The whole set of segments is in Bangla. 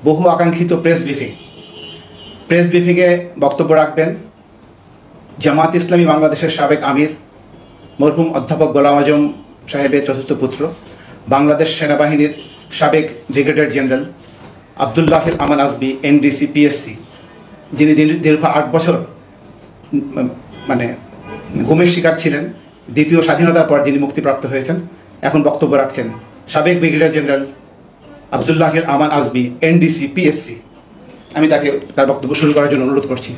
বহু আকাঙ্ক্ষিত প্রেস ব্রিফিংয়ে বক্তব্য রাখবেন জামাত ইসলামী বাংলাদেশের সাবেক আমির মরহুম অধ্যাপক গোলাম আজম সাহেবের চতুর্থ পুত্র, বাংলাদেশ সেনাবাহিনীর সাবেক ব্রিগেডিয়ার জেনারেল আবদুল্লাহিল আমান আজমি, এনডিসি, পিএসসি, যিনি দীর্ঘ 8 বছর গুমের শিকার ছিলেন। দ্বিতীয় স্বাধীনতার পর যিনি মুক্তিপ্রাপ্ত হয়েছেন, এখন বক্তব্য রাখছেন সাবেক ব্রিগেডিয়ার জেনারেল আবদুল্লাহিল আমান আজমি, এনডিসি, পিএসসি। আমি তার বক্তব্য শুরু করার জন্য অনুরোধ করছি।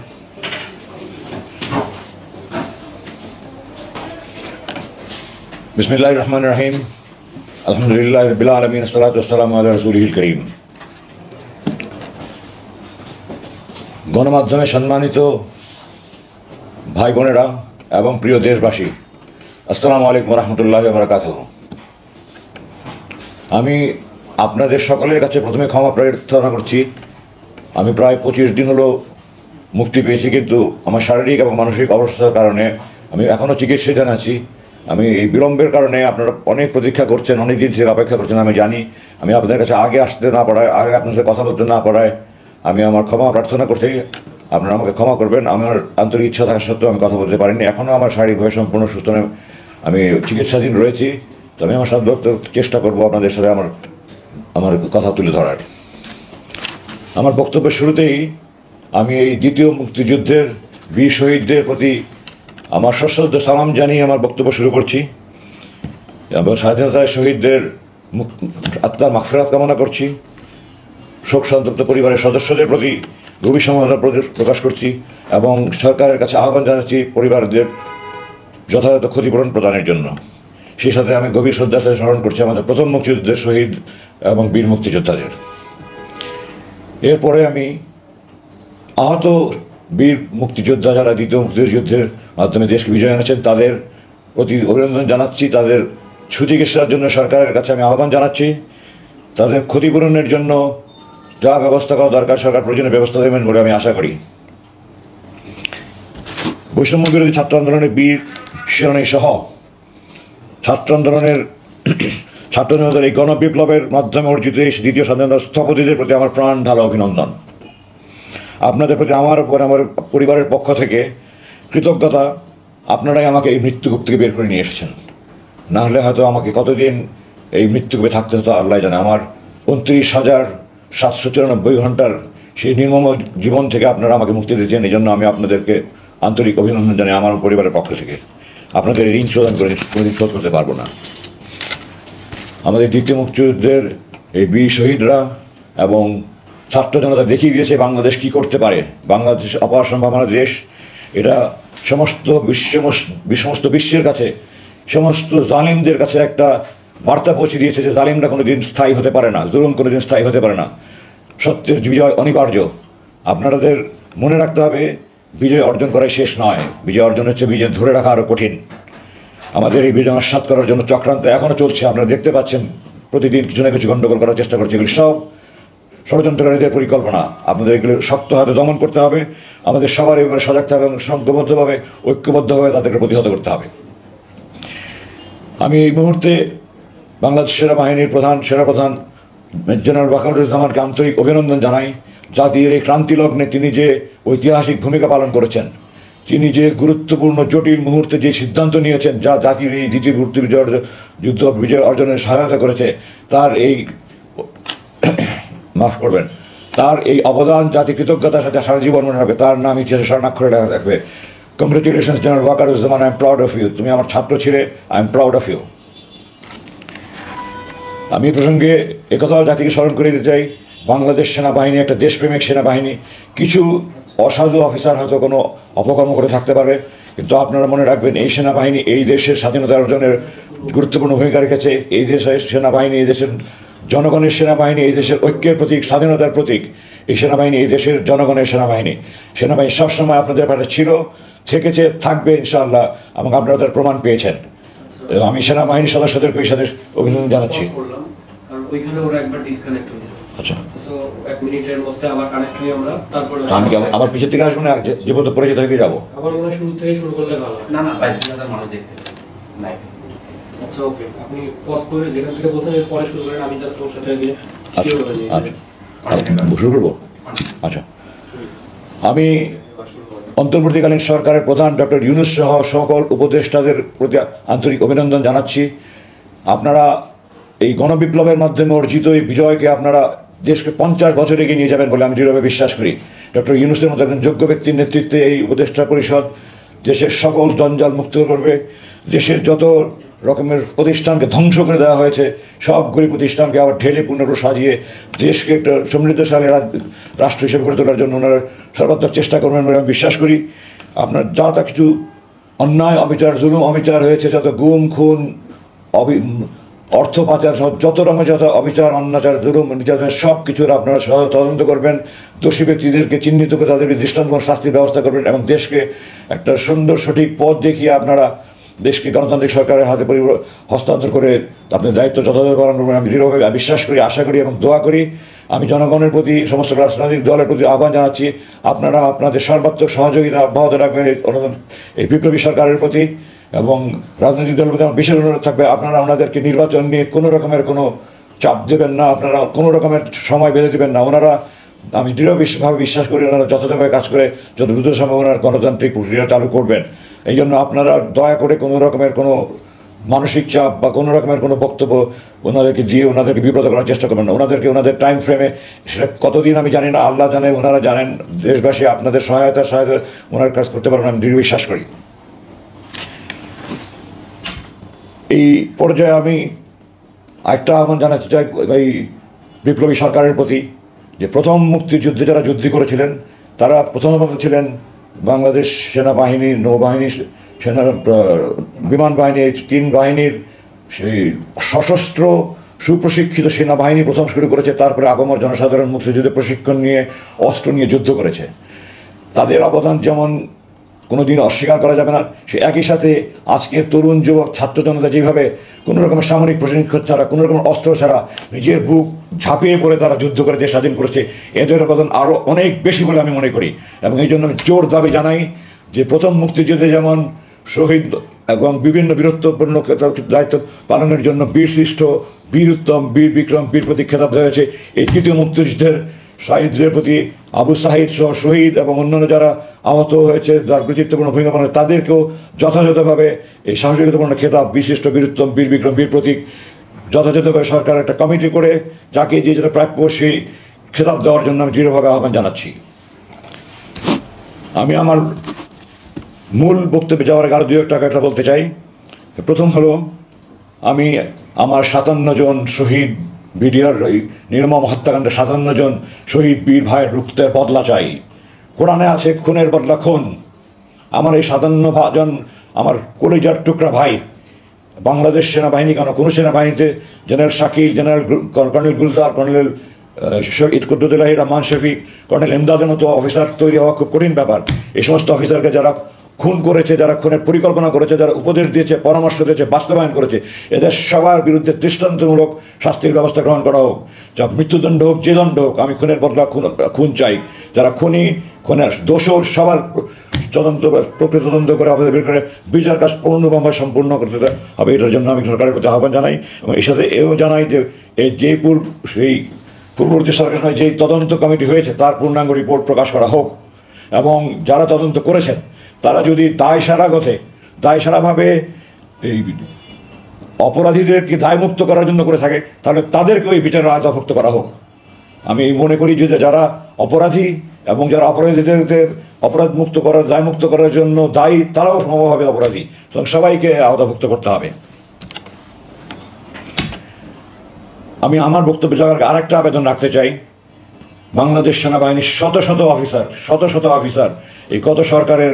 বিসমিল্লাহির রহমানির রহিম। আলহামদুলিল্লাহি রাব্বিল আলামিন, আসসালাতু ওয়াসসালামু আলা রাসূলিহিল কারীম। গণমাধ্যমে সম্মানিত ভাই বোনেরা এবং প্রিয় দেশবাসী, আসসালামু আলাইকুম ওয়া রাহমাতুল্লাহি ওয়া বারাকাতুহু। আমি আপনাদের সকলের কাছে প্রথমে ক্ষমা প্রার্থনা করছি। আমি প্রায় 25 দিন হলো মুক্তি পেয়েছি, কিন্তু আমার শারীরিক এবং মানসিক অবস্থার কারণে আমি এখনও চিকিৎসাধীন আছি। আমি এই বিলম্বের কারণে আপনারা অনেক প্রতীক্ষা করছেন, অনেক দিন থেকে অপেক্ষা করছেন। আমি জানি আমি আপনাদের কাছে আগে আসতে না পারায়, আগে আপনাদের সাথে কথা বলতে না পারায় আমি আমার ক্ষমা প্রার্থনা করতে, আপনারা আমাকে ক্ষমা করবেন। আমার আন্তরিক ইচ্ছা থাকা সত্ত্বেও আমি কথা বলতে পারিনি। এখনও আমার শারীরিকভাবে সম্পূর্ণ সুস্থ নয়, আমি চিকিৎসাধীন রয়েছি। তো আমি আমার সাধ্য চেষ্টা করবো আপনাদের সাথে আমার কথা তুলে ধরার। আমার বক্তব্যের শুরুতেই আমি এই দ্বিতীয় মুক্তিযুদ্ধের বীর শহীদদের প্রতি আমার সশ্রদ্ধ সালাম জানিয়ে আমার বক্তব্য শুরু করছি এবং স্বাধীনতায় শহীদদের আত্মার মাগফিরাত কামনা করছি। শোক সন্তপ্ত পরিবারের সদস্যদের প্রতি গভীর সমবেদনা প্রকাশ করছি এবং সরকারের কাছে আহ্বান জানাচ্ছি পরিবারদের যথাযথ ক্ষতিপূরণ প্রদানের জন্য। সেই সাথে আমি গভীর শ্রদ্ধার সাথে স্মরণ করছি আমাদের প্রথম মুক্তিযুদ্ধের শহীদ এবং বীর মুক্তিযোদ্ধাদের। এরপরে আমি আহত বীর মুক্তিযোদ্ধা যারা দ্বিতীয় মুক্তিযুদ্ধের মাধ্যমে দেশকে বিজয় এনেছেন তাদের প্রতি অভিনন্দন জানাচ্ছি। তাদের সুচিকিৎসার জন্য সরকারের কাছে আমি আহ্বান জানাচ্ছি। তাদের ক্ষতিপূরণের জন্য যা ব্যবস্থা করা দরকার সরকার প্রয়োজনীয় ব্যবস্থা দেবেন বলে আমি আশা করি। বৈষম্য বিরোধী ছাত্র আন্দোলনের বীর শিরোমণি সহ ছাত্র জনতার এই গণবিপ্লবের মাধ্যমে অর্জিত এই দ্বিতীয় স্বাধীনতার স্থপতিদের প্রতি আমার প্রাণ ঢালা অভিনন্দন। আপনাদের প্রতি আমার পরিবারের পক্ষ থেকে কৃতজ্ঞতা। আপনারাই আমাকে এই মৃত্যুকূপ থেকে বের করে নিয়ে এসেছেন, না হলে হয়তো আমাকে কতদিন এই মৃত্যুকূপে থাকতে হতো আল্লাহ জানে। আমার 29,794 ঘন্টার সেই নির্মম জীবন থেকে আপনারা আমাকে মুক্তি দিয়েছেন। এই জন্য আমি আপনাদেরকে আন্তরিক অভিনন্দন জানাই আমার পরিবারের পক্ষ থেকে। আপনাদের ঋণ কোনোদিন শোধ করতে পারবো না। আমাদের দ্বিতীয় মুক্তিযুদ্ধের এই বীর শহীদরা এবং ছাত্র জনতা দেখিয়ে দিয়েছে বাংলাদেশ কি করতে পারে। বাংলাদেশ অপার সম্ভাবনা দেশ। এটা সমস্ত বিশ্বের কাছে, সমস্ত জালিমদের কাছে একটা বার্তা পৌঁছে দিয়েছে যে জালিমরা কোনোদিন স্থায়ী হতে পারে না, জুলুম কোনোদিন স্থায়ী হতে পারে না। সত্যের বিজয় অনিবার্য। আপনাদের মনে রাখতে হবে, বিজয় অর্জন করাই শেষ নয়। বিজয় অর্জন হচ্ছে বিজয় ধরে রাখা আরও কঠিন। আমাদের এই বিজয় আস্বাদ করার জন্য চক্রান্ত এখনও চলছে। আপনারা দেখতে পাচ্ছেন প্রতিদিন কিছু না কিছু গণ্ডগোল করার চেষ্টা করছে। এগুলি সব ষড়যন্ত্রকারীদের পরিকল্পনা। আপনাদের এগুলো শক্ত হাতে দমন করতে হবে। আমাদের সবার এবারে সজাগ থাকা এবং সংঘবদ্ধভাবে ঐক্যবদ্ধভাবে তাদেরকে প্রতিহত করতে হবে। আমি এই মুহূর্তে বাংলাদেশ সেনাবাহিনীর সেনাপ্রধান জেনারেল ওয়াকারুজ্জামানকে আন্তরিক অভিনন্দন জানাই। জাতির এই ক্রান্তি লগ্নে তিনি যে ঐতিহাসিক ভূমিকা পালন করেছেন, তিনি যে গুরুত্বপূর্ণ জটিল মুহূর্তে যে সিদ্ধান্ত নিয়েছেন যা জাতির এই দ্বিতীয় যুদ্ধ বিজয় অর্জনের সহায়তা করেছে, তার এই অবদান জাতি কৃতজ্ঞতার সাথে সারা জীবন মনে রাখবে। তার নাম ইতিহাসে স্বর্ণাক্ষরে লেখা থাকবে। Congratulations general Wakeruzzaman, I am proud of you. তুমি আমার ছাত্র ছিলে, I am proud of you. আমি এই প্রসঙ্গে একথাও জাতিকে স্মরণ করে দিতে চাই, বাংলাদেশ সেনাবাহিনী একটা দেশপ্রেমিক সেনাবাহিনী। কিছু অসাধু অফিসার হয়তো কোনো অপকর্ম করে থাকতে পারবে, কিন্তু আপনারা মনে রাখবেন এই সেনাবাহিনী এই দেশের স্বাধীনতা অর্জনের গুরুত্বপূর্ণ ভূমিকা রেখেছে। এই দেশের সেনাবাহিনী এই দেশের জনগণের সেনাবাহিনী, এই দেশের ঐক্যের প্রতীক, স্বাধীনতার প্রতীক। এই সেনাবাহিনী এই দেশের জনগণের সেনাবাহিনী। সেনাবাহিনী সবসময় আপনাদের পাশে ছিল, থেকেছে, থাকবে ইনশাআল্লাহ, এবং আপনারা তার প্রমাণ পেয়েছেন। আমি সেনাবাহিনীর সদস্যদেরকে এই সাথে অভিনন্দন জানাচ্ছি। আচ্ছা, আমি আবার পিছের থেকে আসবো না, যে পর্যন্ত পরিচিত হয়ে যাবো। আচ্ছা ওকে, আপনি পজ করে যেখান থেকে বলছেন এর পরে শুরু করেন, আমি জাস্ট ওর সাথে আগে আচ্ছা শিওর হয়ে আচ্ছা শুরু করবো। আচ্ছা, আমি অন্তর্বর্তীকালীন সরকারের প্রধান ডক্টর ইউনূস সহ সকল উপদেষ্টাদের প্রতি আন্তরিক অভিনন্দন জানাচ্ছি। আপনারা এই গণবিপ্লবের মাধ্যমে অর্জিত এই বিজয়কে আপনারা দেশকে 50 বছর এগিয়ে নিয়ে যাবেন বলে আমি দৃঢ়ভাবে বিশ্বাস করি। ডক্টর ইউনূসের মতো একজন যোগ্য ব্যক্তির নেতৃত্বে এই উপদেষ্টা পরিষদ দেশের সকল জঞ্জাল মুক্ত করবে। দেশের যত রকমের প্রতিষ্ঠানকে ধ্বংস করে দেওয়া হয়েছে সবগুলি প্রতিষ্ঠানকে আবার ঢেলে পুনরু সাজিয়ে দেশকে একটা সমৃদ্ধশালী রাষ্ট্র হিসেবে গড়ে তোলার জন্য ওনারা সর্বাত্মক চেষ্টা করবেন বলে আমি বিশ্বাস করি। আপনার যা তা কিছু অন্যায় অবিচার জুলুম অবিচার হয়েছে, যত গুম খুন অর্থ পাচার যত রকমের যত অবিচার অন্যাচার জুলুম নির্যাতনের সব কিছুর আপনারা তদন্ত করবেন, দোষী ব্যক্তিদেরকে চিহ্নিত করে তাদের দৃষ্টান্তমূলক শাস্তির ব্যবস্থা করবেন এবং দেশকে একটা সুন্দর সঠিক পথ দেখিয়ে আপনারা দেশকে গণতান্ত্রিক সরকারের হাতে হস্তান্তর করে আপনার দায়িত্ব যথাযথ পালন করবেন আমি দৃঢ়ভাবে বিশ্বাস করি, আশা করি এবং দোয়া করি। আমি জনগণের প্রতি সমস্ত রাজনৈতিক দলের প্রতি আহ্বান জানাচ্ছি, আপনারা আপনাদের সর্বাত্মক সহযোগিতা অব্যাহত রাখবেন এই বিপ্লবী সরকারের প্রতি এবং রাজনৈতিক দলের প্রতি আমার বিশেষ অনুরোধ থাকবে আপনারা ওনাদেরকে নির্বাচন নিয়ে কোনো রকমের কোনো চাপ দেবেন না, আপনারা কোনো রকমের সময় বেঁধে দেবেন না। ওনারা আমি দৃঢ়ভাবে বিশ্বাস করি ওনারা যথাযথভাবে কাজ করে যত দ্রুত সম্ভব ওনার গণতান্ত্রিক প্রক্রিয়া চালু করবেন। এই জন্য আপনারা দয়া করে কোনো রকমের কোনো মানসিক চাপ বা কোনো রকমের কোনো বক্তব্য ওনাদেরকে দিয়ে ওনাদেরকে বিব্রত করার চেষ্টা করবেন না। ওনাদেরকে ওনাদের টাইম ফ্রেমে, সেটা কতদিন আমি জানি না, আল্লাহ জানে, ওনারা জানেন, দেশবাসী আপনাদের সহায়তা ওনার কাজ করতে পারবেন আমি দৃঢ় বিশ্বাস করি। এই পর্যায়ে আমি একটা আহ্বান জানাতে চাই এই বিপ্লবী সরকারের প্রতি, যে প্রথম মুক্তিযুদ্ধে যারা যুদ্ধ করেছিলেন তারা প্রথমত ছিলেন বাংলাদেশ সেনাবাহিনী, নৌবাহিনী, সেনা, বিমান বাহিনী, তিন বাহিনীর সেই সশস্ত্র সুপ্রশিক্ষিত সেনাবাহিনী প্রথম শুরু করেছে, তারপরে আপামর জনসাধারণ মুক্তিযুদ্ধে প্রশিক্ষণ নিয়ে অস্ত্র নিয়ে যুদ্ধ করেছে। তাদের অবদান যেমন কোনো দিন অস্বীকার করা যাবে না, সে একই সাথে আজকের তরুণ যুবক ছাত্র জনতা যেভাবে কোনো রকমের সামরিক প্রশিক্ষণ ছাড়া, কোনো রকমের অস্ত্র ছাড়া নিজের বুক ঝাঁপিয়ে পড়ে তারা যুদ্ধ করে দেশ স্বাধীন করেছে, এদের অবদান আরও অনেক বেশি বলে আমি মনে করি। এবং এই জন্য আমি জোর দাবি জানাই যে প্রথম মুক্তিযুদ্ধে যেমন শহীদ এবং বিভিন্ন বীরত্বপূর্ণ দায়িত্ব পালনের জন্য বীরশ্রেষ্ঠ, বীর উত্তম, বীর বিক্রম, বীর প্রতীক খেতাব দেওয়া হয়েছে, এই তৃতীয় মুক্তিযুদ্ধের শহীদদের প্রতি আবু সাহিদ সহ শহীদ এবং অন্যান্য যারা আহত হয়েছে, যার কৃতিত্বপূর্ণ ভূমিকা পালন, তাদেরকেও যথাযথভাবে এই সাহসিকতাপূর্ণ খেতাব, বিশিষ্ট, বীরোত্তম, বীর বিক্রম, বীর প্রতীক যথাযথভাবে সরকার একটা কমিটি করে যাকে যে যেটা প্রাপ্য সেই খেতাব দেওয়ার জন্য আমি দৃঢ়ভাবে আহ্বান জানাচ্ছি। আমি আমার মূল বক্তব্যে যাওয়ার আগে আরও দু একটা বলতে চাই। প্রথম হলো, আমি আমার 57 জন শহীদ বিডিআর নির্মম হত্যাকাণ্ডে 57 জন শহীদ বীর ভাইয়ের রক্তের বদলা চাই। কোরআনে আছে খুনের বদলা খুন। আমার এই 57 জন আমার কলিজার টুকরা ভাই বাংলাদেশ সেনাবাহিনী কেন, কোনো সেনাবাহিনীতে general Shakil, general colonel Gulzar, colonel Shahid Quddutullah Rahman Shafiq, colonel এমদাদের মতো অফিসার তৈরি হওয়া খুব কঠিন ব্যাপার। এই সমস্ত অফিসারকে যারা খুন করেছে, যারা খুনের পরিকল্পনা করেছে, যারা উপদেশ দিয়েছে, পরামর্শ দিয়েছে, বাস্তবায়ন করেছে, এদের সবার বিরুদ্ধে দৃষ্টান্তমূলক শাস্তির ব্যবস্থা গ্রহণ করা হোক। যা মৃত্যুদণ্ড হোক, যে দণ্ড হোক, আমি খুনের বদলা খুন চাই। যারা খুনের দোষর সবার প্রকৃত তদন্ত করে আমাদের বের করে বিচার কাজ পূর্ণভাবে সম্পূর্ণ করতে হবে। এটার জন্য আমি সরকারের প্রতি আহ্বান জানাই এবং এর সাথে এও জানাই যে এই যে সেই পূর্ববর্তী সরকারের সময় যেই তদন্ত কমিটি হয়েছে তার পূর্ণাঙ্গ রিপোর্ট প্রকাশ করা হোক এবং যারা তদন্ত করেছেন তারা যদি দায়সারাভাবে এই অপরাধীদেরকে দায়মুক্ত করার জন্য করে থাকে তাহলে তাদেরকেও এই বিচারের আওতাভুক্ত করা হোক। আমি মনে করি যে যারা অপরাধী এবং যারা অপরাধীদের অপরাধ মুক্ত করার, দায়মুক্ত করার জন্য দায়ী, তারাও সমভাবে অপরাধী, সুতরাং সবাইকে আওতাভুক্ত করতে হবে। আমি আমার বক্তব্য যাওয়ার আরেকটা আবেদন রাখতে চাই। বাংলাদেশ সেনাবাহিনীর শত শত অফিসার এই গত সরকারের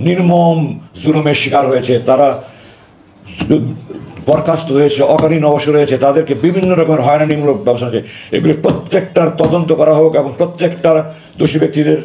নির্মম জুলুমের শিকার হয়েছে, তারা বরখাস্ত হয়েছে, অকালীন অবসর হয়েছে, তাদেরকে বিভিন্ন রকমের হয়রানিমূলক ব্যবস্থা হয়েছে। এগুলি প্রত্যেকটার তদন্ত করা হোক এবং প্রত্যেকটা দোষী ব্যক্তিদের